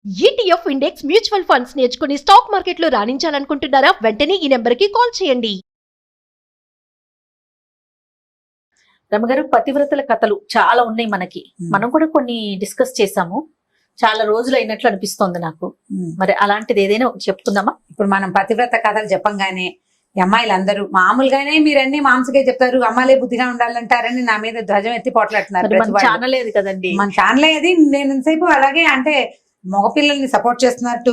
ETF index mutual funds నేర్చుకుని stock మార్కెట్లో రాణించాలనుకుంటున్నారా? వెంటనే ఈ నెంబర్కి కాల్ చేయండి. రమగారు, పతివ్రతల కథలు చాలా ఉన్నాయి మనకి. మనం కూడా కొన్ని డిస్కస్ చేసాము. చాలా రోజులు అయినట్లు అనిపిస్తోంది నాకు. మరి అలాంటిది ఏదైనా ఒకటి చెప్పుకుందామా? ఇప్పుడు మనం పతివ్రత కథలు చెప్పంగానే అమ్మాయిలందరూ మామూలుగానే మీరన్నీ మాంసకే చెప్తారు, అమ్మాయిలే బుద్ధిగా ఉండాలంటారని నా మీద ధ్వజం ఎత్తి పోట్లాడుతున్నారు. ఛానల్ లేదు కదండి, మన ఛానల్ అది. నేను ఎంతసేపు అలాగే అంటే మగపిల్లల్ని సపోర్ట్ చేస్తున్నట్టు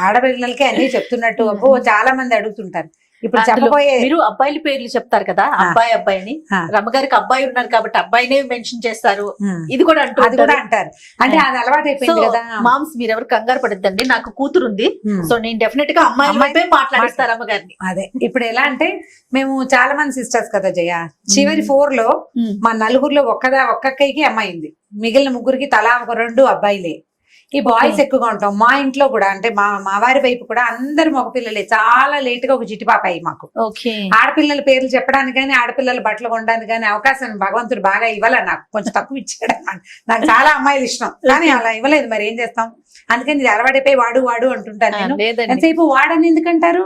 ఆడపిల్లలకి అన్ని చెప్తున్నట్టు అబ్బో చాలా మంది అడుగుతుంటారు. ఇప్పుడు చెప్పబోయే మీరు అబ్బాయిల పేర్లు చెప్తారు కదా, అబ్బాయి అబ్బాయి అని. రమ్మగారికి అబ్బాయి ఉన్నారు కాబట్టి అబ్బాయినే మెన్షన్ చేస్తారు. ఇది కూడా అంటారు. అంటే అది అలవాటు అయిపోయింది కదా. మామ్స్ మీరు ఎవరు కంగారు పడద్దండి, నాకు కూతురు ఉంది. సో నేను డెఫినెట్ గా అమ్మాయి మాట్లాడిస్తారు అమ్మగారిని. అదే ఇప్పుడు ఎలా అంటే మేము చాలా మంది సిస్టర్స్ కదా జయ. చివరి 4 లో మా నలుగురిలో ఒక్కక్కకి అమ్మాయి ఉంది. మిగిలిన ముగ్గురికి తలా ఒక 2 అబ్బాయిలే. ఈ బాయ్స్ ఎక్కువగా ఉంటాం. మా ఇంట్లో కూడా అంటే మా వారి వైపు కూడా అందరు మగపిల్లలే. చాలా లేట్ గా ఒక చిట్టిపాప అయ్యి మాకు. ఆడపిల్లల పేర్లు చెప్పడానికి కానీ ఆడపిల్లల బట్టలు కొనడానికి కానీ అవకాశం భగవంతుడు బాగా ఇవ్వాల. నాకు కొంచెం తక్కువ ఇచ్చాడు. నాకు చాలా అమ్మాయిలు ఇష్టం కానీ అలా ఇవ్వలేదు. మరి ఏం చేస్తాం, అందుకని ఇది అలవాటైపోయి వాడు అంటుంటాను నేను. ఎంతసేపు వాడని ఎందుకంటారు?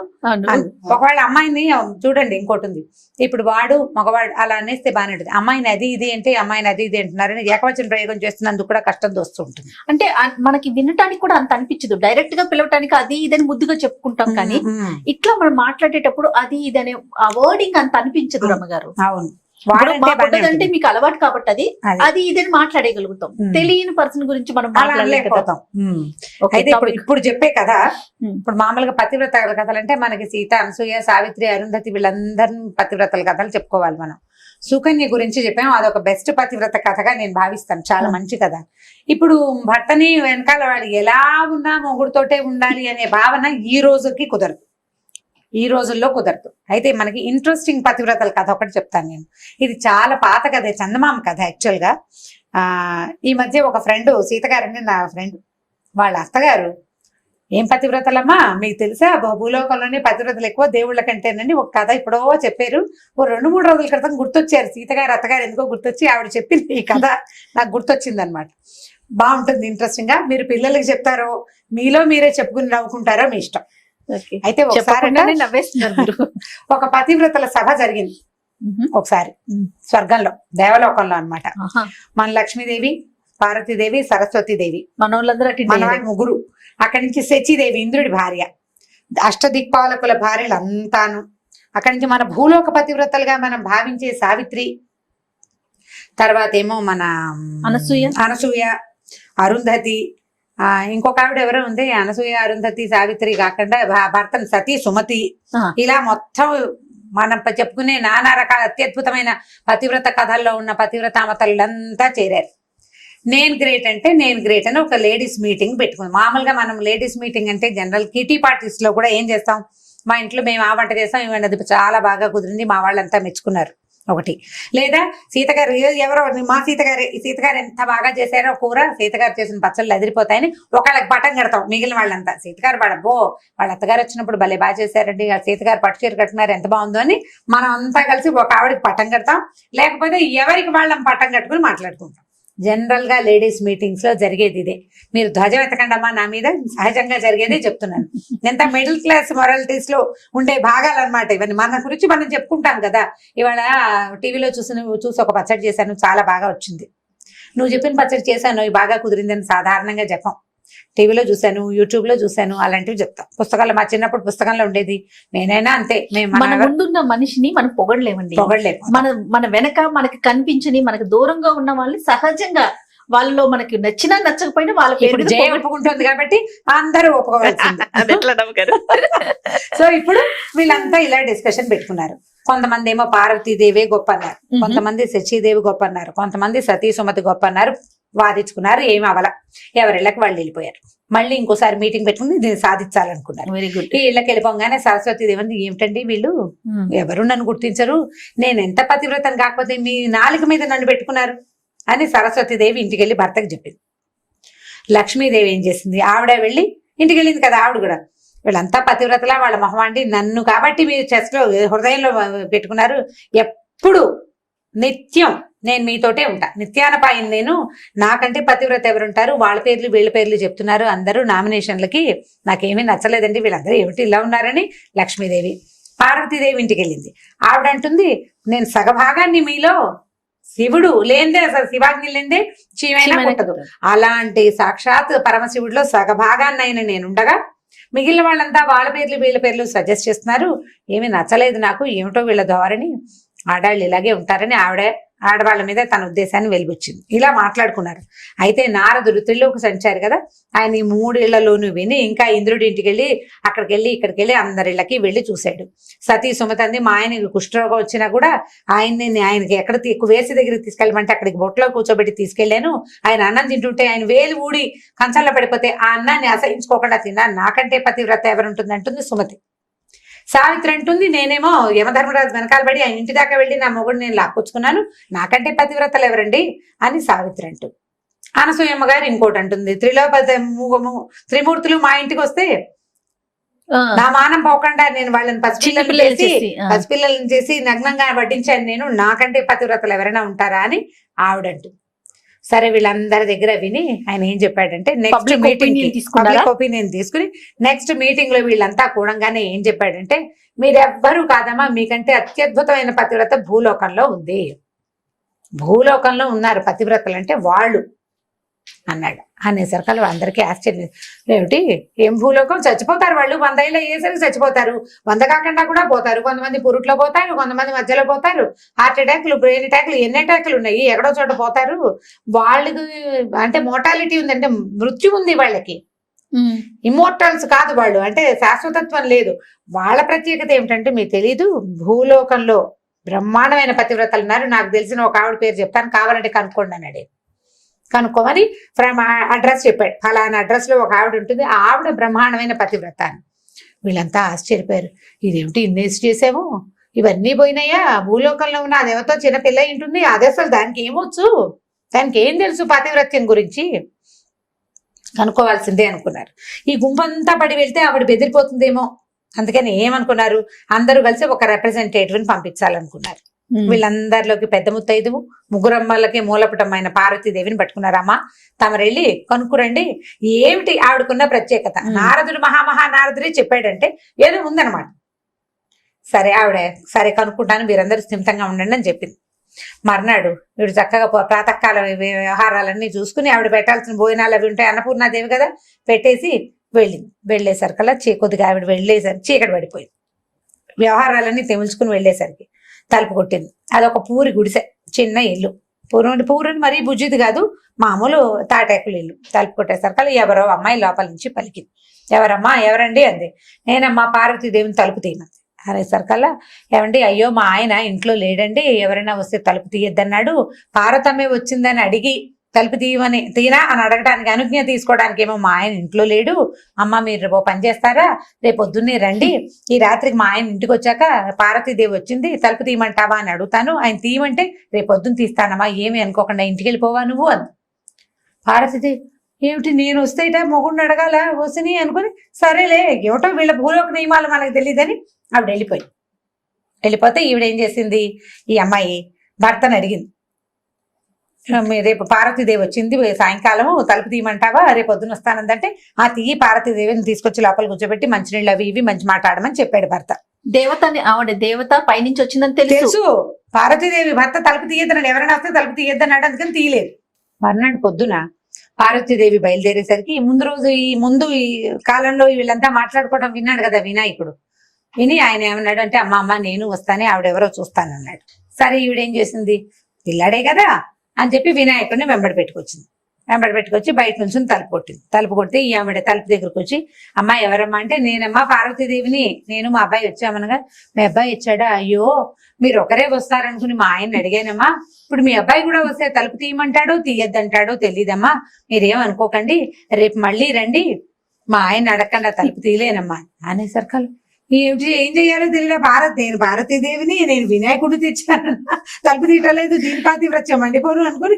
ఒకవేళ అమ్మాయిని చూడండి, ఇంకోటి ఉంది. ఇప్పుడు వాడు మగవాడు అలా అనేస్తే బాగానే ఉంటుంది. అమ్మాయిని అది ఇది అంటే అమ్మాయిని అది ఇది అంటున్నారని ఏకవచన ప్రయోగం చేస్తున్నందుకు కూడా కష్టం వస్తూ ఉంటుంది. అంటే మనకి వినటానికి కూడా అంత అనిపించదు. డైరెక్ట్ గా పిలవటానికి అది ఇదని ముద్దుగా చెప్పుకుంటాం కానీ ఇట్లా మనం మాట్లాడేటప్పుడు అది ఇది అనే ఆ వర్డింగ్ అంత అనిపించదు రమ్మగారు. అవును, అంటే మీకు అలవాటు కాబట్టి అది ఇదని మాట్లాడగలుగుతాం. తెలియని పర్సన్ గురించి మనం మాట్లాడలేకపోతాం. అయితే ఇప్పుడు చెప్పే కదా, ఇప్పుడు మామూలుగా పతివ్రతల కథలు అంటే మనకి సీత, అనసూయ, సావిత్రి, అరుంధతి వీళ్ళందరినీ పతివ్రతల కథలు చెప్పుకోవాలి. మనం సుకన్య గురించి చెప్పాము. అదొక బెస్ట్ పతివ్రత కథగా నేను భావిస్తాను. చాలా మంచి కథ. ఇప్పుడు భర్తని వెనకాల వాడు ఎలా ఉన్నా మొగుడుతోటే ఉండాలి అనే భావన ఈ రోజుకి కుదరదు, ఈ రోజుల్లో కుదరదు. అయితే మనకి ఇంట్రెస్టింగ్ పతివ్రతల కథ ఒకటి చెప్తాను నేను. ఇది చాలా పాత కథ, చందమామ కథ యాక్చువల్ గా. ఈ మధ్య ఒక ఫ్రెండ్, సీత గారని నా ఫ్రెండ్, వాళ్ళ అత్తగారు ఏం పతివ్రతలమ్మా మీకు తెలుసా, భూలోకంలోనే పతివ్రతలు ఎక్కువ దేవుళ్ళ కంటేనండి ఒక కథ ఇప్పుడో చెప్పారు. ఓ 2-3 రోజుల క్రితం గుర్తొచ్చారు సీతగారు, అత్తగారు ఎందుకో గుర్తొచ్చి ఆవిడ చెప్పింది ఈ కథ నాకు గుర్తొచ్చింది అనమాట. బాగుంటుంది, ఇంట్రెస్టింగ్ గా. మీరు పిల్లలకి చెప్తారో మీలో మీరే చెప్పుకుని నవ్వుకుంటారో మీ ఇష్టం. అయితే ఒకసారి ఒక పతివ్రతల సభ జరిగింది ఒకసారి స్వర్గంలో, దేవలోకంలో అన్నమాట. మన లక్ష్మీదేవి, పార్వతీదేవి, సరస్వతీదేవి, మన ముగ్గురు. అక్కడి నుంచి శచీదేవి ఇంద్రుడి భార్య, అష్టదిక్పాలకుల భార్యలు అంతాను. అక్కడి నుంచి మన భూలోక పతివ్రతలుగా మనం భావించే సావిత్రి, తర్వాత ఏమో మన అనసూయ, అరుంధతి, ఇంకొక ఆవిడ ఎవరో ఉంది. అనసూయ, అరుంధతి, సావిత్రి కాకుండా భర్తను సతీ, సుమతి, ఇలా మొత్తం మనం చెప్పుకునే నానా రకాల అత్యద్భుతమైన పతివ్రత కథల్లో ఉన్న పతివ్రతామతలంతా చేరారు. నేను గ్రేట్ అంటే నేను గ్రేట్ అని ఒక లేడీస్ మీటింగ్ పెట్టుకుంది. మామూలుగా మనం లేడీస్ మీటింగ్ అంటే జనరల్ కిటీ పార్టీస్ లో కూడా ఏం చేస్తాం, మా ఇంట్లో మేము ఆ వంట చేస్తాం, ఇవన్నీ అది చాలా బాగా కుదిరింది, మా వాళ్ళంతా మెచ్చుకున్నారు ఒకటి. లేదా సీతగారు ఎవరో మా సీతగారు ఎంత బాగా చేశారో కూర, సీతగారు చేసిన పచ్చళ్ళు ఎదిరిపోతాయని ఒకళ్ళకి పట్టం కడతాం. మిగిలిన వాళ్ళంతా సీతగారు పడబో వాళ్ళ అత్తగారు వచ్చినప్పుడు భలే బాగా చేశారండి, సీతగారు పట్టు చీర కట్టుకున్నారు ఎంత బాగుందో అని మనం అంతా కలిసి ఒక ఆవిడకి పట్టం కడతాం. లేకపోతే ఎవరికి వాళ్ళం పట్టం కట్టుకుని మాట్లాడుకుంటాం. జనరల్ గా లేడీస్ మీటింగ్స్ లో జరిగేది ఇదే. మీరు ధ్వజం ఎత్తకండమ్మా నా మీద, సహజంగా జరిగేదే చెప్తున్నాను. ఎంత మిడిల్ క్లాస్ మొరాలిటీస్ లో ఉండే భాగాలు అనమాట ఇవన్నీ. మన గురించి మనం చెప్పుకుంటాం కదా. ఇవాళ టీవీలో చూసి ఒక పచ్చడి చేశాను, చాలా బాగా వచ్చింది. నువ్వు చెప్పిన పచ్చడి చేశాను, ఇవి బాగా కుదిరిందని సాధారణంగా చెప్పాం. టీవీలో చూశాను, యూట్యూబ్ లో చూశాను, అలాంటివి చెప్తాం. పుస్తకాలు మా చిన్నప్పుడు పుస్తకంలో ఉండేది, నేనైనా అంతే. మన ముందున్న మనిషిని మనం పొగడలేమండి, మన వెనక మనకి కనిపించని, మనకి దూరంగా ఉన్న వాళ్ళని సహజంగా వాళ్ళలో మనకి నచ్చినా నచ్చకపోయినా వాళ్ళ పేరు జయ ఒప్పుకుంటుంది కాబట్టి అందరూ ఒప్పుకోవాల్సింది. సో ఇప్పుడు వీళ్ళంతా ఇలా డిస్కషన్ పెట్టుకున్నారు. కొంతమంది ఏమో పార్వతీదేవి గొప్ప అన్నారు, కొంతమంది శచీదేవి గొప్ప అన్నారు, కొంతమంది సతీ సుమతి గొప్ప అన్నారు. వాదించుకున్నారు, ఏమి అవల, ఎవరిళ్ళకి వాళ్ళు వెళ్ళిపోయారు. మళ్ళీ ఇంకోసారి మీటింగ్ పెట్టుకుని దీన్ని సాధించాలనుకున్నారు. Very good. ఈ ఇళ్ళకి వెళ్ళిపోగానే సరస్వతీదేవి ఏమిటండి వీళ్ళు ఎవరు నన్ను గుర్తించరు, నేను ఎంత పతివ్రతను కాకపోతే మీ నాలుక మీద నన్ను పెట్టుకున్నారు అని సరస్వతీదేవి ఇంటికి వెళ్ళి భర్తకు చెప్పింది. లక్ష్మీదేవి ఏం చేసింది, ఆవిడ వెళ్ళి ఇంటికి వెళ్ళింది కదా ఆవిడ కూడా, వీళ్ళంతా పతివ్రతలా వాళ్ళ మొహమండి, నన్ను కాబట్టి మీరు చెస్ట్ లో హృదయంలో పెట్టుకున్నారు, ఎప్పుడు నిత్యం నేను మీతోటే ఉంటా, నిత్యానపాయం నేను. నాకంటే పతివ్రత ఎవరుంటారు? వాళ్ళ పేర్లు వీళ్ళ పేర్లు చెప్తున్నారు అందరూ నామినేషన్లకి. నాకేమీ నచ్చలేదండి, వీళ్ళందరూ ఏమిటి ఇలా ఉన్నారని. లక్ష్మీదేవి పార్వతీదేవి ఇంటికి వెళ్ళింది. ఆవిడ అంటుంది, నేను సగభాగాన్ని మీలో, శివుడు లేనిదే అసలు శివాగ్ని లేనిదే శివైనా పుట్టదు. అలాంటి సాక్షాత్ పరమశివుడిలో సగభాగాన్నైన నేనుండగా మిగిలిన వాళ్ళంతా వాళ్ళ పేర్లు వీళ్ళ పేర్లు సజెస్ట్ చేస్తున్నారు. ఏమీ నచ్చలేదు నాకు, ఏమిటో వీళ్ళ ధోరణి, ఆడాళ్ళు ఇలాగే ఉంటారని ఆడవాళ్ళ మీద తన ఉద్దేశాన్ని వెలిబుచ్చింది. ఇలా మాట్లాడుకున్నారు. అయితే నారదుడు త్రిలోక సంచారి కదా, ఆయన ఈ 3 ఇళ్లలోనూ విని ఇంకా ఇంద్రుడి ఇంటికి వెళ్ళి ఇక్కడికి వెళ్ళి అందరిళ్ళకి వెళ్ళి చూశాడు. సతీ సుమతంది, మా ఆయనకి కుష్ఠరోగం వచ్చినా కూడా ఆయనకి ఎక్కడ వేసి దగ్గరికి తీసుకెళ్ళమంటే అక్కడికి బొట్లో కూర్చోబెట్టి తీసుకెళ్లాను. ఆయన అన్నం తింటుంటే ఆయన వేలు ఊడి కంచంలో పడిపోతే ఆ అన్నాన్ని అసహించుకోకుండా తిన్నాను, నాకంటే పతివ్రత ఎవరుంటుంది అంటుంది సుమతి. సావిత్రి అంటుంది, నేనేమో యమధర్మరాజు వెనకాల పడి ఆయన ఇంటి దాకా వెళ్ళి నా మొగుడు నేను లాక్కొచ్చుకున్నాను, నాకంటే పతివ్రతలు ఎవరండి అని సావిత్రి అంటుంది. అనసూయమ్మ గారు ఇంకోటి అంటుంది, త్రిమూర్తులు మా ఇంటికి వస్తే నా మానం పోకుండా నేను వాళ్ళని పసిపిల్లలను చేసి నగ్నంగా వడ్డించాను నేను, నాకంటే పతివ్రతలు ఎవరైనా ఉంటారా అని ఆవిడంటుంది. సరే వీళ్ళందరి దగ్గర విని ఆయన ఏం చెప్పాడంటే, నెక్స్ట్ మీటింగ్ పబ్లిక్ ఒపీనియన్ తీసుకుని నెక్స్ట్ మీటింగ్ లో వీళ్ళంతా కూడంగానే ఏం చెప్పాడంటే, మీరెవ్వరూ కాదమ్మా, మీకంటే అత్యద్భుతమైన పతివ్రత భూలోకంలో ఉంది, భూలోకంలో ఉన్నారు పతివ్రతలు అంటే వాళ్ళు అన్నాడు. అనేసరికి అందరికీ ఆశ్చర్యం, ఏమిటి ఏం భూలోకం, చచ్చిపోతారు వాళ్ళు, 100 ఏళ్ళు అయ్యేసరికి చచ్చిపోతారు, 100 కాకుండా కూడా పోతారు, కొంతమంది పురుట్లో పోతారు, కొంతమంది మధ్యలో పోతారు, హార్ట్ అటాక్లు, బ్రెయిన్ అటాక్లు, ఎన్ని అటాక్లు ఉన్నాయి, ఎక్కడో చోట పోతారు. వాళ్ళకి అంటే మోర్టాలిటీ ఉంది, అంటే మృత్యు ఉంది వాళ్ళకి, ఇమ్మోర్టల్స్ కాదు వాళ్ళు, అంటే శాశ్వతత్వం లేదు. వాళ్ళ ప్రత్యేకత ఏమిటంటే మీకు తెలీదు, భూలోకంలో బ్రహ్మాండమైన పతివ్రతలు ఉన్నారు. నాకు తెలిసిన ఒక ఆవిడ పేరు చెప్తాను, కావాలంటే కనుక్కోండి అన్నాడు. కనుక్కోమని అడ్రస్ చెప్పాడు. ఫలానా అడ్రస్ లో ఒక ఆవిడ ఉంటుంది, ఆ ఆవిడ బ్రహ్మాండమైన పతివ్రత అని. వీళ్ళంతా ఆశ్చర్యపోయారు, ఇదేమిటి ఇన్నేసి చేసాము, ఇవన్నీ పోయినాయా, భూలోకంలో ఉన్న అదేవతో చిన్నపిల్ల ఉంటుంది, అదే అసలు దానికి ఏమొచ్చు, దానికి ఏం తెలుసు పతివ్రత్యం గురించి, కనుక్కోవాల్సిందే అనుకున్నారు. ఈ గుంపంతా పడి వెళ్తే ఆవిడ బెదిరిపోతుందేమో, అందుకని ఏమనుకున్నారు, అందరూ కలిసి ఒక రిప్రజెంటేటివ్ ని పంపించాలనుకున్నారు. వీళ్ళందరిలోకి పెద్ద ముత్తైదువు, ముగ్గురమ్మలకి మూలపటమైన పార్వతీదేవిని పట్టుకున్నారమ్మా, తమరెళ్ళి కనుక్కురండి ఏమిటి ఆవిడకున్న ప్రత్యేకత. నారదుడు నారదుడే చెప్పాడంటే ఏదో ఉందన్నమాట. సరే ఆవిడ సరే కనుక్కుంటాను, మీరందరూ స్థిమితంగా ఉండండి అని చెప్పింది. మర్నాడు వీడు చక్కగా ప్రాతకాల వ్యవహారాలన్నీ చూసుకుని ఆవిడ పెట్టాల్సిన భోజనాలు అవి ఉంటాయి, అన్నపూర్ణాదేవి కదా, పెట్టేసి వెళ్ళింది. వెళ్ళేసరికల్లా కొద్దిగా ఆవిడ వెళ్ళేసరికి చీకటి పడిపోయింది. వ్యవహారాలన్నీ తెముల్చుకుని వెళ్ళేసరికి తలుపు కొట్టింది. అదొక పూరి గుడిసె, చిన్న ఇల్లు, పూరని మరీ బుజ్జిది కాదు, మామూలు తాటాకులు ఇల్లు. తలుపు కొట్టేసరికి ఎవరో అమ్మాయి లోపల నుంచి పలికింది. ఎవరమ్మా, ఎవరండి అంది. నేనమ్మా పార్వతీదేవిని తలుపు తీయమంది. అనేసరికల్లా, ఏమండి అయ్యో మా ఆయన ఇంట్లో లేడండి, ఎవరైనా వస్తే తలుపు తీయద్దన్నాడు, పార్వతమ్మే వచ్చిందని అడిగి తలుపు తీయనా అని అడగడానికి అనుజ్ఞ తీసుకోవడానికి ఏమో మా ఆయన ఇంట్లో లేడు, అమ్మ మీరు రేపు పని చేస్తారా, రేపు పొద్దున్నే రండి, ఈ రాత్రికి మా ఆయన ఇంటికి వచ్చాక పార్వతీదేవి వచ్చింది తలుపు తీయమంటావా అని అడుగుతాను, ఆయన తీయమంటే రేపు పొద్దున్న తీస్తానమ్మా, ఏమి అనుకోకుండా ఇంటికి వెళ్ళిపోవా నువ్వు అంది. పార్వతీదేవి, ఏమిటి నేను వస్తే మొగుడిని అడగాల వసిని అనుకుని, సరేలే ఏమిటో వీళ్ళ భూలోక నియమాలు మనకు తెలియదని ఆవిడ వెళ్ళిపోతే ఈవిడేం చేసింది, ఈ అమ్మాయి భర్తను అడిగింది, రేపు పార్వతీదేవి వచ్చింది సాయంకాలం తలుపు తీయమంటావా, రేపు పొద్దున వస్తానందంటే ఆ తీయి పార్వతీదేవిని తీసుకొచ్చి లోపల కూర్చోబెట్టి మంచినీళ్ళు అవి ఇవి మంచి మాట్లాడమని చెప్పాడు భర్త. ఆవిడ దేవత పైనుంచి వచ్చిందని తెలుసు. పార్వతీదేవి భర్త తలుపు తీయద్దన్నాడు, ఎవరైనా వస్తే తలుపు తీయద్దన్నాడు, అందుకని తీయలేదు. మర్నాడు పొద్దున పార్వతీదేవి బయలుదేరేసరికి ముందు ఈ కాలంలో వీళ్ళంతా మాట్లాడుకోవడం విన్నాడు కదా వినాయకుడు. విని ఆయన ఏమన్నాడు అంటే, అమ్మ నేను వస్తానే, ఆవిడెవరో చూస్తానన్నాడు. సరే ఈవిడేం చేసింది, పిల్లాడే కదా అని చెప్పి వినాయకుడిని వెంబడి పెట్టుకొచ్చి బయట నుంచి తలుపు కొడితే ఈ ఆవిడ తలుపు దగ్గరకు వచ్చి, అమ్మ ఎవరమ్మా అంటే, నేనమ్మా పార్వతీదేవిని, నేను మా అబ్బాయి వచ్చామనగా, మీ అబ్బాయి వచ్చాడా, అయ్యో మీరు ఒకరే వస్తారనుకుని మా ఆయన్ని అడిగానమ్మా, ఇప్పుడు మీ అబ్బాయి కూడా వస్తే తలుపు తీయమంటాడో తీయద్దంటాడో తెలియదమ్మా, మీరేమనుకోకండి, రేపు మళ్ళీ రండి, మా ఆయన అడగకుండా తలుపు తీయలేనమ్మా అనేసరికి ఏం చెయ్యాలో తెలియదు. నేను భారతీదేవిని, నేను వినాయకుడు తెచ్చాను, తలుపు తీయటలేదు, దీని పాతివ్రత్యం మండిపోను అనుకుని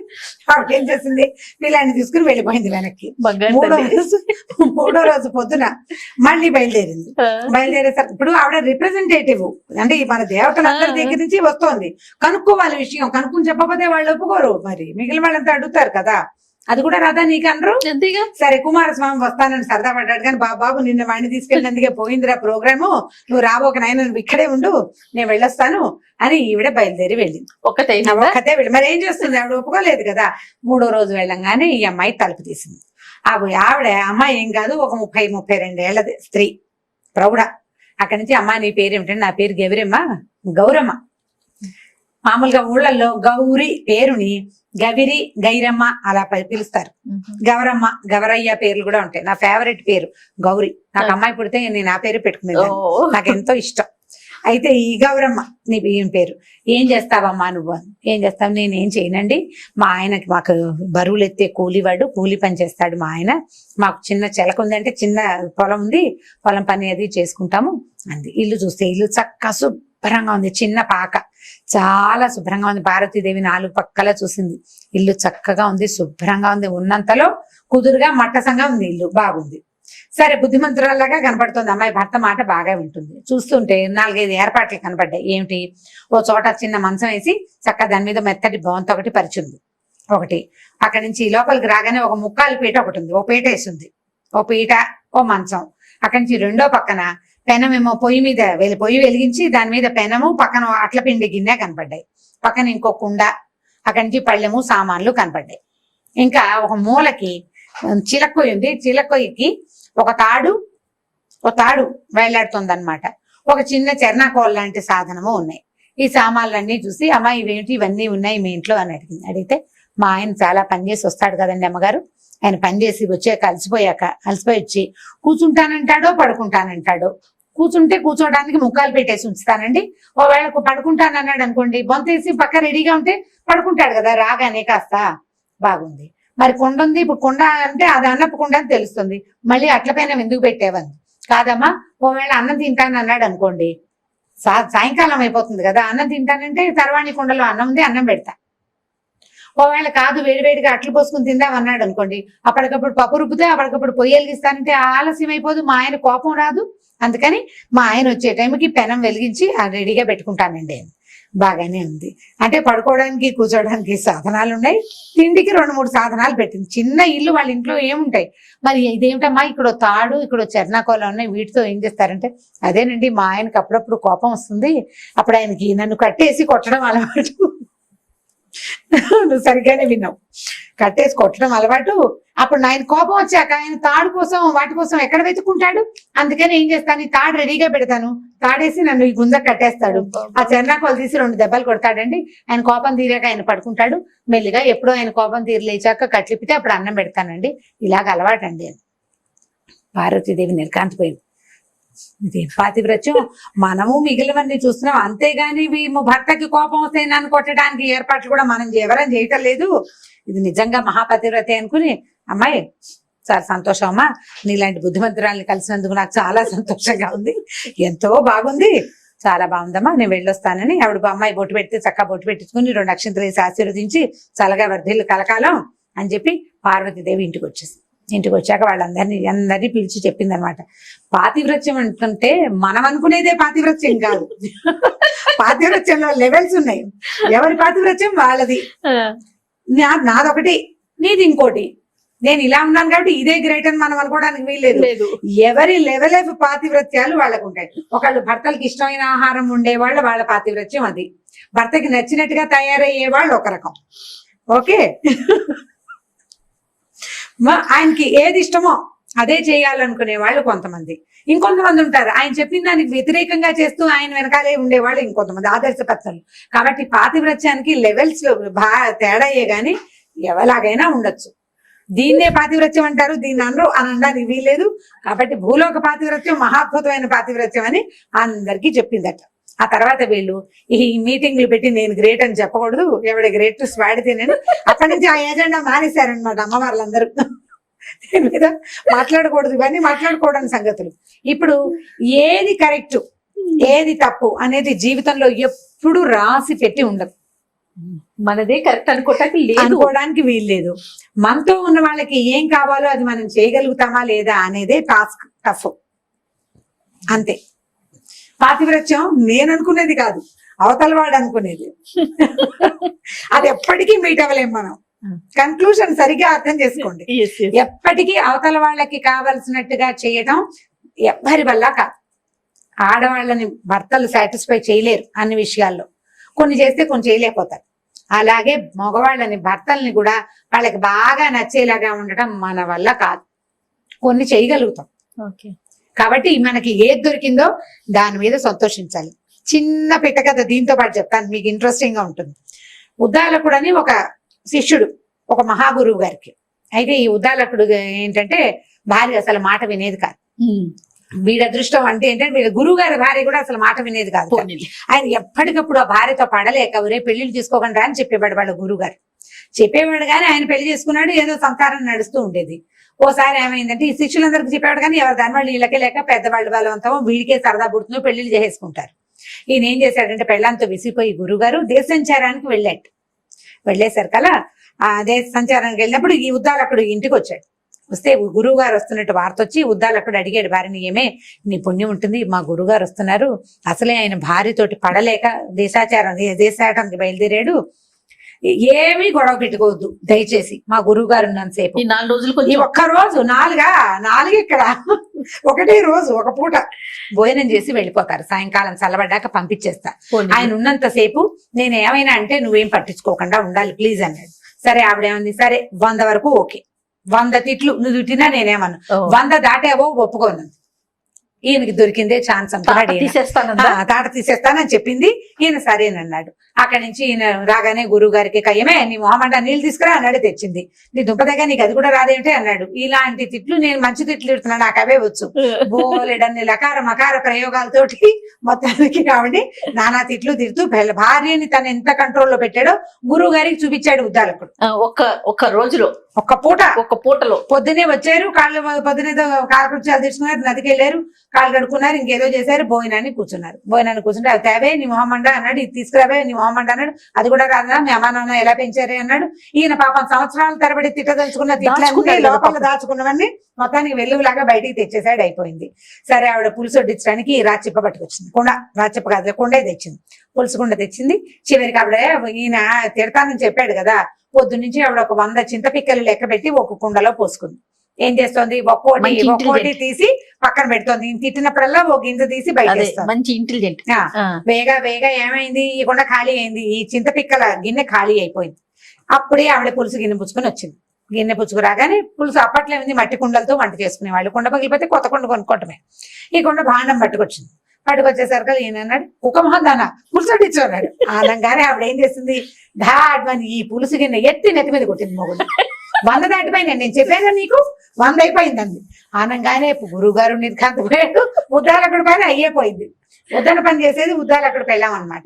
ఆవిడ ఏం చేసింది, వీళ్ళని తీసుకుని వెళ్ళిపోయింది వెనక్కి. మూడో రోజు పొద్దున మళ్ళీ బయలుదేరింది. బయలుదేరేసరికి ఇప్పుడు ఆవిడ రిప్రజెంటేటివ్, అంటే మన దేవతలందరి దగ్గర నుంచి వస్తోంది. కనుక్కోవాలి విషయం, కనుక్కుని చెప్పకపోతే వాళ్ళు ఒప్పుకోరు, మరి మిగిలిన వాళ్ళంతా అడుగుతారు కదా. అది కూడా రాదా నీకు అనరు. సరే కుమారస్వామి వస్తానని సరదా పడ్డాడు, కానీ బాబు నిన్న వాడిని తీసుకెళ్ళినందుకే పోయిందిరా ప్రోగ్రాము, నువ్వు రాబోక నాయన, నువ్వు ఇక్కడే ఉండు, నేను వెళ్ళొస్తాను అని ఈవిడ బయలుదేరి వెళ్ళింది. ఒక్కతే వెళ్ళి మరి ఏం చేస్తుంది, ఆవిడ ఒప్పుకోలేదు కదా. మూడో రోజు వెళ్ళంగానే ఈ అమ్మాయి తలుపు తీసింది. ఆవిడ అమ్మాయి ఏం కాదు, ఒక 30-32 ఏళ్ల స్త్రీ, ప్రౌఢ. అక్కడి నుంచి అమ్మ నీ పేరేమిటంటే, నా పేరు గౌరమ్మ. మామూలుగా ఊళ్ళల్లో గౌరి పేరుని గవిరి, గైరమ్మ అలా పిలుస్తారు. గౌరమ్మ, గవరయ్య పేర్లు కూడా ఉంటాయి. నా ఫేవరెట్ పేరు గౌరి. నాకు అమ్మాయి పుడితే నేను ఆ పేరు పెట్టుకునేది, నాకు ఎంతో ఇష్టం. అయితే ఈ గౌరమ్మ నీ ఏం పేరు, ఏం చేస్తావమ్మా నువ్వు? ఏం చేస్తావు? నేనేం చేయనండి, మా ఆయనకి, మాకు బరువులు ఎత్తే కూలివాడు, కూలి పని చేస్తాడు మా ఆయన, మాకు చిన్న చెలక ఉంది, అంటే చిన్న పొలం ఉంది, పొలం పని అది చేసుకుంటాము అంది. ఇల్లు చూస్తే ఇల్లు చక్కగా శుభ్రంగా ఉంది, చిన్న పాక, చాలా శుభ్రంగా ఉంది. భారతీదేవి 4 పక్కల చూసింది, ఇల్లు చక్కగా ఉంది, శుభ్రంగా ఉంది, ఉన్నంతలో కుదురుగా మట్టసంగా ఉంది, ఇల్లు బాగుంది. సరే బుద్ధిమంతురాల్లాగా కనపడుతుంది అమ్మాయి, భర్త మాట బాగా వింటుంది. చూస్తుంటే 4-5 ఏర్పాట్లు కనపడ్డాయి. ఏమిటి, ఓ చోట చిన్న మంచం వేసి చక్కగా దాని మీద మెత్తటి బొంత ఒకటి పరిచింది. ఒకటి అక్కడి నుంచి లోపలికి రాగానే ఒక ముక్కాలు పీట ఒకటి ఉంది, ఓ పీట వేసింది, ఓ పీట, ఓ మంచం. అక్కడి నుంచి రెండో పక్కన పెనమేమో పొయ్యి మీద పొయ్యి వెలిగించి దాని మీద పెనము, పక్కన అట్ల పిండి గిన్నె కనపడ్డాయి, పక్కన ఇంకో కుండ, అక్కడి నుంచి పళ్ళెము సామాన్లు కనపడ్డాయి. ఇంకా ఒక మూలకి చిలక్కొయ్యి ఉంది, చిలక్కొయ్యికి ఒక తాడు వేలాడుతుంది అనమాట. ఒక చిన్న చెర్నాకోల్ లాంటి సాధనము ఉన్నాయి. ఈ సామాన్లన్నీ చూసి అమ్మ ఇవేంటి, ఇవన్నీ ఉన్నాయి మీ ఇంట్లో అని అడిగింది. అడిగితే మా ఆయన చాలా పని చేసి వస్తాడు కదండి అమ్మగారు, ఆయన పని చేసి వచ్చాక అలసిపోయి వచ్చి కూర్చుంటానంటాడో పడుకుంటానంటాడో. కూర్చుంటే కూర్చోడానికి ముక్కాలు పెట్టేసి ఉంచుతానండి, ఒకవేళ పడుకుంటానన్నాడు అనుకోండి, బొంతేసి పక్క రెడీగా ఉంటే పడుకుంటాడు కదా రాగానే కాస్త. బాగుంది. మరి కుండ ఉంది, ఇప్పుడు కుండ అంటే అది అన్నపు కుండ అని తెలుస్తుంది, మళ్ళీ అట్లపైన ఎందుకు పెట్టేవని. కాదమ్మా, ఒకవేళ అన్నం తింటాను అన్నాడు అనుకోండి, సాయంకాలం అయిపోతుంది కదా, అన్నం తింటానంటే తర్వాణి కుండలో అన్నం ఉంది, అన్నం పెడతా. ఒకవేళ కాదు, వేడివేడిగా అట్లు పోసుకుని తిందాం అన్నాడు అనుకోండి, అప్పటికప్పుడు పప్పు రుబ్బితే అప్పటికప్పుడు పొయ్యి వెలిగిస్తానంటే ఆలస్యం అయిపోదు, మా ఆయన కోపం రాదు, అందుకని మా ఆయన వచ్చే టైంకి పెనం వెలిగించి రెడీగా పెట్టుకుంటానండి. బాగానే ఉంది. అంటే పడుకోవడానికి కూర్చోడానికి సాధనాలు ఉన్నాయి, తిండికి 2-3 సాధనాలు పెట్టింది. చిన్న ఇల్లు, వాళ్ళ ఇంట్లో ఏముంటాయి. మరి ఇదేమిటమ్మా, ఇక్కడ తాడు, ఇక్కడ చెర్నాకోలు ఉన్నాయి, వీటితో ఏం చేస్తారంటే, అదేనండి మా ఆయనకి అప్పుడప్పుడు కోపం వస్తుంది, అప్పుడు ఆయనకి నన్ను కట్టేసి కొట్టడం అలవాటు. నువ్వు సరిగ్గానే విన్నావు, కట్టేసి కొట్టడం అలవాటు. అప్పుడు ఆయన కోపం వచ్చాక ఆయన తాడు కోసం వాటి కోసం ఎక్కడ వెతుకుంటాడు, అందుకని ఏం చేస్తాను, ఈ తాడు రెడీగా పెడతాను, తాడేసి నన్ను ఈ గుంజ కట్టేస్తాడు, ఆ చెర్నాకోలు తీసి 2 దెబ్బలు కొడతాడండి, ఆయన కోపం తీరాక ఆయన పడుకుంటాడు, మెల్లిగా ఎప్పుడో ఆయన కోపం తీరలేచాక కట్లిపితే అప్పుడు అన్నం పెడతానండి, ఇలాగ అలవాటండి అని. పార్వతీదేవి నిర్కాంతిపోయింది. ఇది పాతివ్రత్యం, మనము మిగిలినవన్నీ చూస్తున్నాం, అంతేగాని భర్తకి కోపం వస్తే నన్ను కొట్టడానికి ఏర్పాట్లు కూడా మనం ఎవరం చేయటం లేదు, ఇది నిజంగా మహాపతివ్రతే అనుకుని, అమ్మాయి చాలా సంతోషం అమ్మా, నీలాంటి బుద్ధిమంతురాల్ని కలిసినందుకు నాకు చాలా సంతోషంగా ఉంది, ఎంతో బాగుంది, చాలా బాగుందమ్మా, నేను వెళ్ళొస్తానని ఆవిడ అమ్మాయి బొట్టు పెడితే చక్కగా బొట్టు పెట్టించుకుని 2 అక్షంతలు వేసి ఆశీర్వదించి చల్లగా వర్ధిల్లు కలకాలం అని చెప్పి పార్వతీదేవి ఇంటికి వచ్చేసి, ఇంటికి వచ్చాక అందరినీ పిలిచి చెప్పింది అనమాట. పాతివ్రత్యం అంటుంటే మనం అనుకునేదే పాతివ్రత్యం కాదు, పాతివ్రత్యంలో లెవెల్స్ ఉన్నాయి, ఎవరి పాతివ్రత్యం వాళ్ళది, నాదొకటి నీది ఇంకోటి, నేను ఇలా ఉన్నాను కాబట్టి ఇదే గ్రేట్ అని మనం అనుకోవడానికి వీల్లేదు. ఎవరి లెవెల్ ఆఫ్ పాతివ్రత్యాలు వాళ్ళకు ఉంటాయి. ఒకళ్ళు భర్తలకు ఇష్టమైన ఆహారం ఉండేవాళ్ళు, వాళ్ళ పాతివ్రత్యం అది. భర్తకి నచ్చినట్టుగా తయారయ్యే వాళ్ళు ఒక రకం. ఓకే, ఆయనకి ఏది ఇష్టమో అదే చేయాలనుకునే వాళ్ళు కొంతమంది, ఇంకొంతమంది ఉంటారు ఆయన చెప్పిన దానికి వ్యతిరేకంగా చేస్తూ ఆయన వెనకాలే ఉండేవాళ్ళు ఇంకొంతమంది, ఆదర్శపత్రులు. కాబట్టి పాతివ్రత్యానికి లెవెల్స్ తేడాయే గాని ఎవలాగైనా ఉండొచ్చు. దీన్నే పాతివ్రత్యం అంటారు, దీన్ని అనరు అని అనడానికి వీల్లేదు. కాబట్టి భూలోక పాతివ్రత్యం మహాద్భుతమైన పాతివ్రత్యం అని అందరికీ చెప్పిందట. ఆ తర్వాత వీళ్ళు ఈ మీటింగ్లు పెట్టి నేను గ్రేట్ అని చెప్పకూడదు, ఎవడ గ్రేట్ వాడితేనని అక్కడి నుంచి ఆ ఏజెండా మానేశారనమాట అమ్మవార్లందరూ. దీని మీద మాట్లాడకూడదు, ఇవన్నీ మాట్లాడుకోవడానికి సంగతులు. ఇప్పుడు ఏది కరెక్ట్ ఏది తప్పు అనేది జీవితంలో ఎప్పుడు రాసి పెట్టి ఉండదు. మనదే కరెక్ట్ అనుకోవటానికి లేదు, అనుకోవడానికి వీల్లేదు. మనతో ఉన్న వాళ్ళకి ఏం కావాలో అది మనం చేయగలుగుతామా లేదా అనేదే టాస్క్, టఫ్, అంతే. పాతివ్రత్యం నేను అనుకునేది కాదు, అవతల వాడు అనుకునేది. అది ఎప్పటికీ మీట్ అవ్వలేం మనం. కన్క్లూజన్ సరిగ్గా అర్థం చేసుకోండి. ఎప్పటికీ అవతల వాళ్ళకి కావలసినట్టుగా చేయడం ఎవ్వరి వల్ల కాదు. ఆడవాళ్ళని భర్తలు సాటిస్ఫై చేయలేరు అన్ని విషయాల్లో, కొన్ని చేస్తే కొన్ని చేయలేకపోతారు. అలాగే మగవాళ్ళని భర్తల్ని కూడా వాళ్ళకి బాగా నచ్చేలాగా ఉండటం మన వల్ల కాదు, కొన్ని చేయగలుగుతాం. కాబట్టి మనకి ఏది దొరికిందో దాని మీద సంతోషించాలి. చిన్న పిట్ట కథ దీంతో పాటు చెప్తాను, మీకు ఇంట్రెస్టింగ్ గా ఉంటుంది. ఉద్దాలకుడు అని ఒక శిష్యుడు ఒక మహాగురువు గారికి. అయితే ఈ ఉద్దాలకుడు ఏంటంటే భార్య అసలు మాట వినేది కాదు. వీడి అదృష్టం అంటే ఏంటంటే వీడి గురువు గారి భార్య కూడా అసలు మాట వినేది కాదు. ఆయన ఎప్పటికప్పుడు ఆ భార్యతో పడలేక ఒరే పెళ్లిళ్ళు చేసుకోకుండా అని చెప్పేవాడు వాళ్ళ గురువు గారు. చెప్పేవాడు కానీ ఆయన పెళ్లి చేసుకున్నాడు, ఏదో సంసారం నడుస్తూ ఉండేది. ఓసారి ఏమైందంటే ఈ శిష్యులందరికీ చెప్పేవాడు కానీ ఎవరు దాని వాళ్ళు వీళ్ళకే లేక పెద్దవాళ్ళు బలవంతం వీడికే సరదా పుడుతుందో పెళ్లిళ్ళు చేసేసుకుంటారు. ఈయన ఏం చేశాడంటే పెళ్ళంతో విసిపోయి గురుగారు దేశ సంచారానికి వెళ్ళాడు. వెళ్ళేసరికల్లా ఆ దేశ సంచారానికి వెళ్ళినప్పుడు ఈ ఉద్దాలకుడు ఇంటికి వచ్చాడు. వస్తే గురువు గారు వస్తున్నట్టు వార్త వచ్చి ఉద్దాలకుడు అడిగాడు భార్యని, ఏమే నీ పుణ్యం ఉంటుంది, మా గురువు గారు వస్తున్నారు, అసలే ఆయన భార్యతోటి పడలేక దేశాటానికి బయలుదేరాడు, ఏమీ గొడవ పెట్టుకోవద్దు దయచేసి, మా గురువు గారు ఉన్నంతసేపు ఈ 4 రోజులు ఈ ఒక్క రోజు నాలుగు ఇక్కడ ఒకటే రోజు ఒక పూట భోజనం చేసి వెళ్ళిపోతారు, సాయంకాలం చల్లబడ్డాక పంపించేస్తా, ఆయన ఉన్నంతసేపు నేను ఏమైనా అంటే నువ్వేం పట్టించుకోకుండా ఉండాలి ప్లీజ్ అన్నాడు. సరే ఆవిడేమంది, సరే 100 వరకు ఓకే, 100 తిట్లు నువ్వు తిట్టినా నేనేమను, 100 దాటేవో ఒప్పుకోను. ఈయనకి దొరికిందే ఛాన్స్ అనుకున్నాడు, తాట తీసేస్తానని చెప్పింది. ఈయన సరేనన్నాడు. అక్కడి నుంచి ఈయన రాగానే గురువు గారికి కయ్యమే నీ మొహమంట నీళ్ళు తీసుకురా అన్నాడు. తెచ్చింది. నీ దుంపదగా నీకు అది కూడా రాదేంటి అన్నాడు. ఇలాంటి తిట్లు నేను మంచి తిట్లు తిడుతున్నాను, నాకు అవే వచ్చు, బోలెడన్ని లకార మకార ప్రయోగాలతోటి మొత్తానికి కాబట్టి నానా తిట్లు తిడుతూ భార్యని తను ఎంత కంట్రోల్లో పెట్టాడో గురువు గారికి చూపించాడు ఉద్దాలకుడు. ఒక్క రోజులో ఒక్క పూటలో పొద్దునే వచ్చారు, పొద్దునే కాలకృత్యాలు తీసుకున్నారు, నదికి వెళ్ళారు, కాళ్ళు కడుక్కున్నారు, ఇంకేదో చేశారు, భోజనాన్ని కూర్చుంటే అది తేవే నీ మొహమండ అన్నాడు, ఇది తీసుకురావే నీ మొహమండ అన్నాడు, అది కూడా రాదా మీ అమ్మా నాన్న ఎలా పెంచారే అన్నాడు. ఈయన పాపం సంవత్సరాల తరబడి తిట్టదలుచుకున్న తిట్లన్నీ లోపల దాచుకున్నవన్నీ మొత్తానికి వెలుగులాగా బయటికి తెచ్చేసాడు, అయిపోయింది. సరే ఆవిడ పులుసు వడ్డించడానికి రాచిప్ప పట్టుకొచ్చింది, రాచిప్ప కాదు కొండే తెచ్చింది, పులుసు కుండ తెచ్చింది. చివరికి ఆవిడ ఈయన తిడతానని చెప్పాడు కదా, పొద్దు నుంచి ఆవిడ ఒక 100 చింతపిక్కలు లెక్క పెట్టి ఒక కుండలో పోసుకుంది. ఏం చేస్తోంది, ఒక్కోటి తీసి పక్కన పెడుతోంది. తిట్టినప్పుడల్లా ఒక గింజ తీసి బయట మంచి ఇంటెలిజెంట్. వేగా ఏమైంది, ఈ కుండ ఖాళీ అయింది, ఈ చింతపిక్కల గిన్నె ఖాళీ అయిపోయింది. అప్పుడే ఆవిడ పులుసు గిన్నె పుచ్చుకొని వచ్చింది. గిన్నె పుచ్చుకు రాగానే పులుసు అప్పట్లో ఏమైంది మట్టి కుండలతో వంట చేసుకునేవాళ్ళు, కుండ పగిలిపోతే కొత్త కుండ కొనుక్కోవటమే. ఈ కుండ భాండం పట్టుకొచ్చింది. పట్టుకొచ్చేసరికి ఈయన అన్నాడు ఒక మొహందానా పులుసు వడ్డించు అన్నాడు. అనగానే ఆవిడ ఏం చేసింది, ధాడ్మని ఈ పులుసు గిన్నె ఎత్తి నెత్తి మీద కొట్టింది. మొగుడు 100 దాటిపోయింది, నేను చెప్పాను నీకు 100 అయిపోయిందండి. అనగానే గురువు గారు నిర్ఘాంతపోయాడు, ఉద్దాలకుడి పని అయ్యేపోయింది. ఉద్దన పని చేసేది ఉద్దాలకుడికి వెళ్ళాం అనమాట.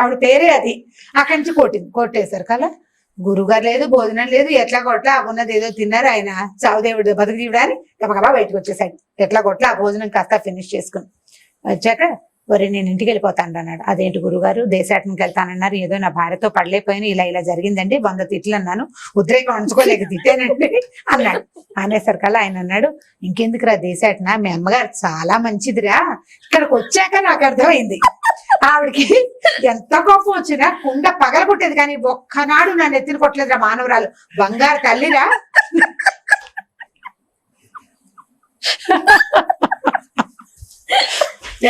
ఆవిడ పేరే అది. అక్కడి నుంచి కొట్టేశారు కదా, గురువుగారు లేదు, భోజనం లేదు, ఎట్లా కొట్లా ఉన్నది ఏదో తిన్నారు. ఆయన చావుదేవుడు బతుకుదేవుడు గబగబా బయటకు వచ్చేసాడు. ఎట్లా కొట్లా ఆ భోజనం కాస్త ఫినిష్ చేసుకుని వచ్చాక వరే నేను ఇంటికి వెళ్ళిపోతాను అన్నాడు. అదేంటి గురుగారు దేశాటనికి వెళ్తానన్నారు, ఏదో నా భార్యతో పడలేకపోయినా ఇలా జరిగిందండి, 100 తిట్లు అన్నాను, ఉద్రేకం ఉంచుకోలేక తిట్టానండి అన్నాడు. అనేసరికల్లా ఆయన అన్నాడు, ఇంకెందుకురా దేశాటన, మీ అమ్మగారు చాలా మంచిదిరా, ఇక్కడికి వచ్చాక నాకు అర్థమైంది ఆవిడకి ఎంత కోపం వచ్చినా కుండ పగలగొట్టేది కానీ ఒక్కనాడు నన్ను ఎత్తిన కొట్టలేదురా, మానవరాలు బంగారు తల్లిరా.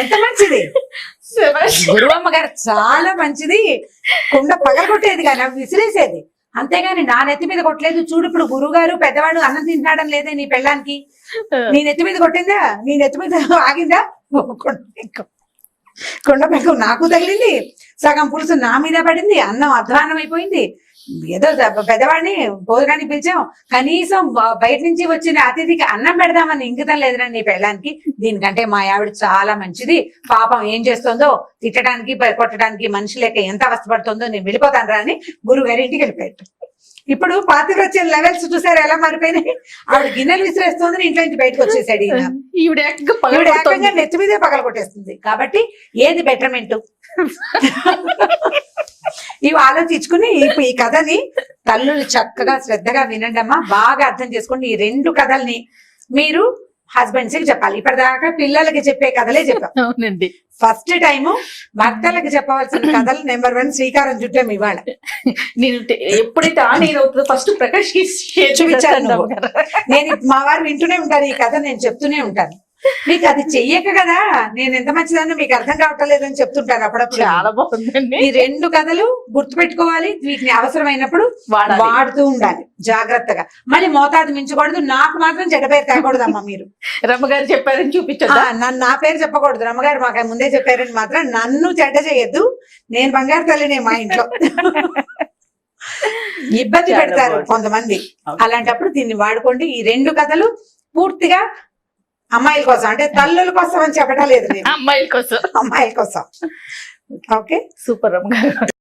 ఎంత మంచిది గురువమ్మ గారు, చాలా మంచిది, కుండ పగలగొట్టేది కానీ విసిరేసేది, అంతేగాని నా నెత్తి మీద కొట్టలేదు. చూడు ఇప్పుడు గురువు గారు పెద్దవాడు అన్నం తింటాడని లేదే నీ పెళ్ళానికి, నీ నెత్తి మీద కొట్టిందా, నీ నెత్తి మీద ఆగిందా, కుండ పెంకు నాకు తగిలింది, సగం పులుసు నా మీద పడింది, అన్నం అధ్వాన్నం అయిపోయింది. ఏదో పెద్దవాడిని భోజనానికి పిలిచాం, కనీసం బయట నుంచి వచ్చిన అతిథికి అన్నం పెడదామని ఇంకితం లేదురా నీ పెళ్ళానికి. దీనికంటే మా ఆవిడ చాలా మంచిది, పాపం ఏం చేస్తుందో తిట్టడానికి కొట్టడానికి మనిషి లేక ఎంత అవస్థపడుతుందో, నేను వెళ్ళిపోతాను రా అని గురువు గారి ఇంటికి వెళ్ళిపోయాడు. ఇప్పుడు పాతివ్రత్యం లెవెల్స్ చూసారు ఎలా మారిపోయినాయి. ఆవిడ గిన్నెలు విసిరేస్తుంది, ఇంట్లో నుంచి బయటకు వచ్చేసాడు ఈయన. ఈవిడ ఏకంగా ఈవిడ పగలగొడుతోంది. ఏకంగా నెత్తి మీదే పగల కొట్టేస్తుంది. కాబట్టి ఏది బెటర్మెంట్ ఇవి ఆలోచించుకుని ఇప్పుడు ఈ కథని తల్లులు చక్కగా శ్రద్ధగా వినండి అమ్మా, బాగా అర్థం చేసుకోండి. ఈ 2 కథల్ని మీరు హస్బెండ్స్ కి చెప్పాలి. ఇప్పటిదాకా పిల్లలకి చెప్పే కథలే చెప్పాం. అవునండి. ఫస్ట్ టైం భర్తలకు చెప్పవలసిన కథలు నెంబర్ 1 శ్రీకారం చుట్టాం ఇవాళ. నేను ఎప్పుడైతే ఆన్ ఎయిర్ అవుతుందో ఫస్ట్ ప్రకాష్ చూపించాను నువ్వు. నేను మా వారు వింటూనే ఉంటారు ఈ కథ, నేను చెప్తూనే ఉంటాను. మీకు అది చెయ్యక కదా నేను ఎంత మంచిదాన్ని మీకు అర్థం కావటం లేదని చెప్తుంటాను అప్పుడప్పుడు. చాలా బాగుందండి. ఈ 2 కథలు గుర్తుపెట్టుకోవాలి, వీటిని అవసరమైనప్పుడు వాడాలి. వాడుతూ ఉండాలి జాగ్రత్తగా. మళ్ళీ మోతాదు మించకూడదు. నాకు మాత్రం చెడ్డ పేరు తేకూడదమ్మా మీరు. రమ్మగారు చెప్పారని చూపించదా? నన్ను నా పేరు చెప్పకూడదు. రమ్మగారు మాకు ముందే చెప్పారని మాత్రం నన్ను చెడ్డ చేయొద్దు. నేను బంగారు తల్లినే మా ఇంట్లో. ఇబ్బంది చాలా పెడతారు బాగుంది. కొంతమంది. అలాంటప్పుడు దీన్ని వాడుకోండి. ఈ 2 కథలు పూర్తిగా అమ్మాయిల కోసం, అంటే తల్లుల కోసం అని చెప్పడం లేదు నేను, అమ్మాయిల కోసం. అమ్మాయిల కోసం. ఓకే, సూపర్ రమ్మగారు.